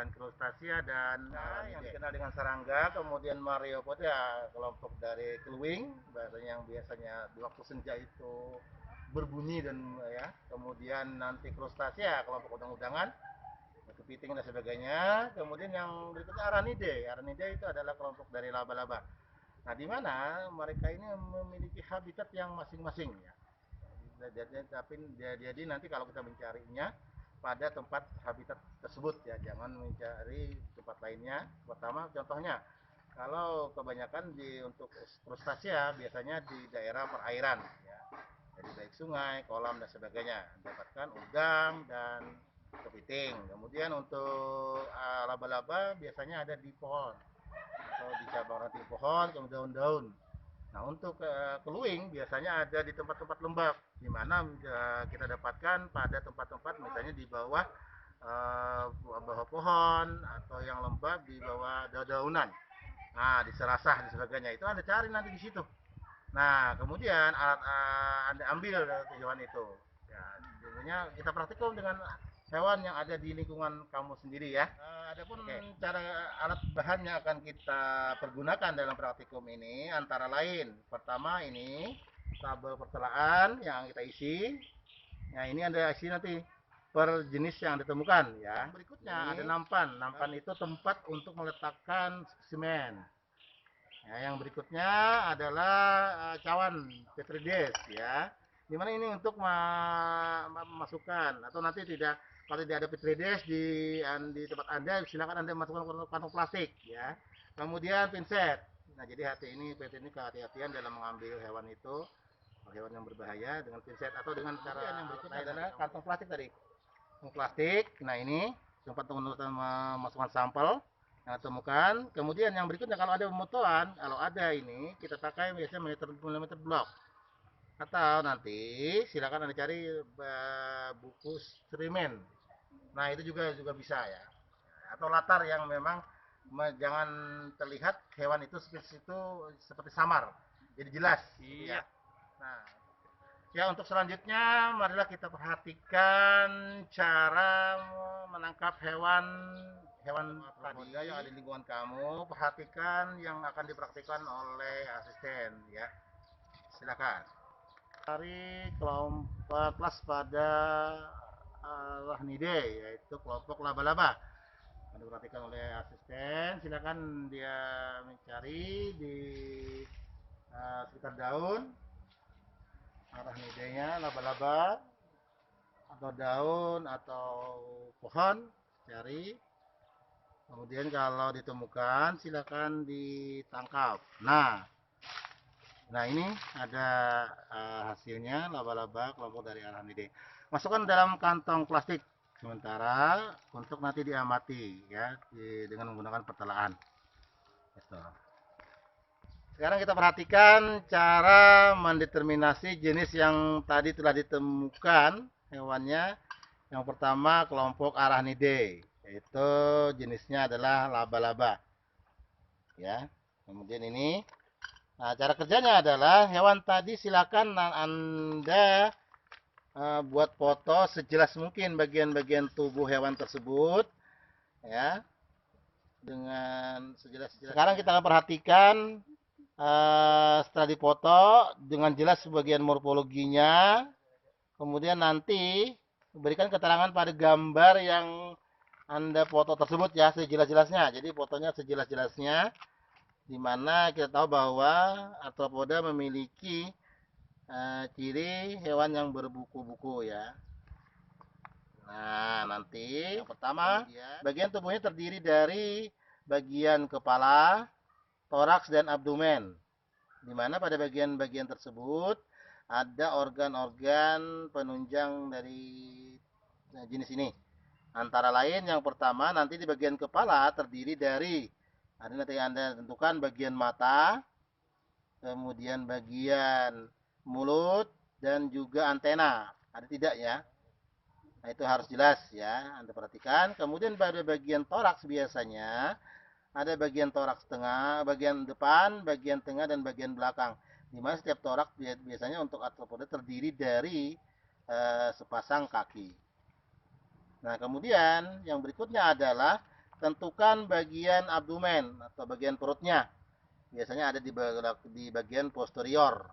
dengan Crustacia dan yang dikenal dengan serangga. Kemudian Myriapoda ya kelompok dari keluing, bahasanya yang biasanya di waktu senja itu berbunyi dan ya. Kemudian nanti Crustacia kelompok udang-udangan, kepiting dan sebagainya. Kemudian yang berikutnya Aranidae. Aranidae itu adalah kelompok dari laba-laba. Nah, di mana mereka ini memiliki habitat yang masing-masing ya. Jadi nanti kalau kita mencarinya pada tempat habitat tersebut ya, jangan mencari tempat lainnya. Pertama contohnya, kalau kebanyakan untuk Crustacia biasanya di daerah perairan ya. Jadi baik sungai, kolam dan sebagainya, dapatkan udang dan kepiting. Kemudian untuk laba-laba biasanya ada di pohon atau di cabang ranting pohon, kemudian daun-daun. Nah, untuk keluing biasanya ada di tempat-tempat lembab, di mana kita dapatkan pada tempat-tempat misalnya di bawah bawah pohon atau yang lembab di bawah daun-daunan. Nah, di serasah dan sebagainya itu Anda cari nanti di situ. Nah, kemudian alat Anda ambil hewan itu. Ya, tentunya kita praktikum dengan hewan yang ada di lingkungan kamu sendiri ya. Adapun cara alat bahan yang akan kita pergunakan dalam praktikum ini antara lain, pertama ini tabel pertelaan yang kita isi. Nah, ini Anda isi nanti per jenis yang ditemukan ya. Berikutnya ada nampan. Nampan itu tempat untuk meletakkan spesimen. Ya, yang berikutnya adalah cawan Petrides ya. Dimana ini untuk memasukkan atau nanti kalau tidak ada Petrides di tempat Anda, silakan Anda masukkan kantong plastik ya. Kemudian pinset. Nah, jadi ini kehati-hatian dalam mengambil hewan itu, hewan yang berbahaya dengan pinset atau dengan cara yang berikutnya adalah kantong plastik tadi. Kantong plastik. Nah, ini tempat untuk memasukkan sampel yang temukan. Kemudian yang berikutnya kalau ada pemotoan, kalau ada ini kita pakai biasanya milimeter block. Atau nanti silakan Anda cari buku strimen. Nah, itu juga bisa ya. Atau latar yang memang jangan terlihat hewan itu spesies itu seperti samar. Jadi jelas. Iya. Nah, ya untuk selanjutnya marilah kita perhatikan cara menangkap hewan tadi yang ada di lingkungan kamu. Perhatikan yang akan dipraktikkan oleh asisten ya. Silakan. Dari kelompok kelas pada Arachnidae, yaitu kelompok laba-laba. Akan diperhatikan oleh asisten. Silakan dia mencari di sekitar daun Arachnidae-nya, laba-laba atau daun atau pohon, cari. Kemudian kalau ditemukan silakan ditangkap. Nah ini ada hasilnya laba-laba kelompok dari Arachnidae. Masukkan dalam kantong plastik sementara untuk nanti diamati ya dengan menggunakan pertelaan. Gitu. Sekarang kita perhatikan cara mendeterminasi jenis yang tadi telah ditemukan hewannya. Yang pertama kelompok Arachnidae, yaitu jenisnya adalah laba-laba. Ya. Kemudian ini, nah cara kerjanya adalah hewan tadi silakan Anda buat foto sejelas mungkin bagian-bagian tubuh hewan tersebut, ya, dengan sejelas-jelas. Sekarang kita akan perhatikan setelah dipoto dengan jelas sebagian morfologinya, kemudian nanti berikan keterangan pada gambar yang Anda foto tersebut ya sejelas-jelasnya. Jadi fotonya sejelas-jelasnya, di mana kita tahu bahwa arthropoda memiliki ciri hewan yang berbuku-buku ya. Nah, nanti yang pertama, bagian tubuhnya terdiri dari bagian kepala, toraks dan abdomen. Di mana pada bagian-bagian tersebut ada organ-organ penunjang dari jenis ini. Antara lain yang pertama nanti di bagian kepala terdiri dari nanti Anda tentukan bagian mata, kemudian bagian mulut dan juga antena. Ada tidak ya? Nah, itu harus jelas ya, Anda perhatikan. Kemudian pada bagian toraks biasanya ada bagian toraks tengah, bagian depan, bagian tengah dan bagian belakang. Di mana setiap toraks biasanya untuk arthropoda terdiri dari sepasang kaki. Nah, kemudian yang berikutnya adalah tentukan bagian abdomen atau bagian perutnya. Biasanya ada di bagian posterior.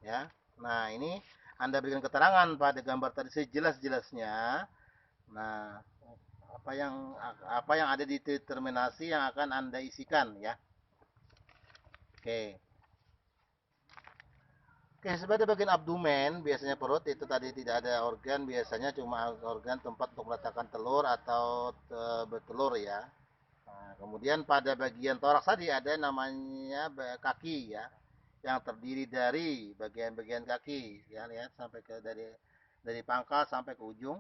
Ya. Nah, ini Anda berikan keterangan pada gambar tadi sejelas-jelasnya. Nah, apa yang ada di determinasi yang akan Anda isikan ya. Oke. Oke, sebagai bagian abdomen, biasanya perut itu tadi tidak ada organ, biasanya cuma organ tempat untuk meletakkan telur atau bertelur ya. Nah, kemudian pada bagian toraks tadi ada namanya kaki ya, yang terdiri dari bagian-bagian kaki, ya lihat sampai ke dari pangkal sampai ke ujung.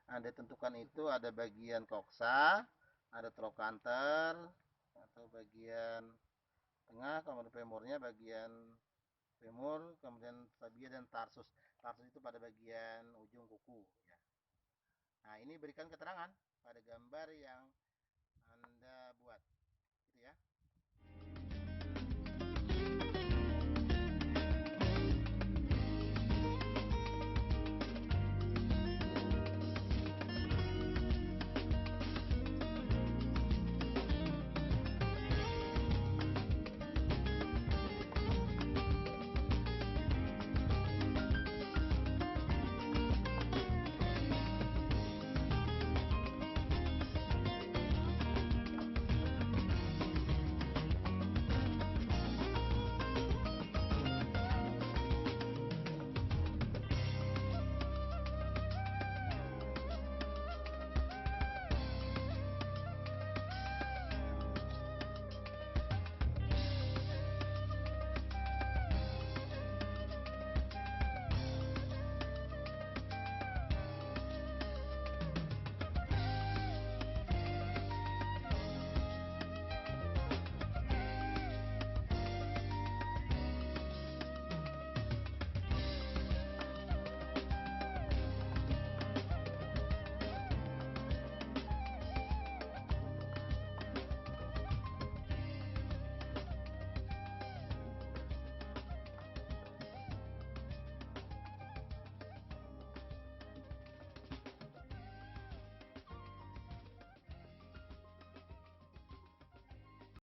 Anda tentukan itu ada bagian koksa, ada trochanter atau bagian tengah, kemudian femurnya bagian femur, kemudian tibia dan tarsus. Tarsus itu pada bagian ujung kuku ya. Nah, ini berikan keterangan pada gambar yang Anda buat gitu ya.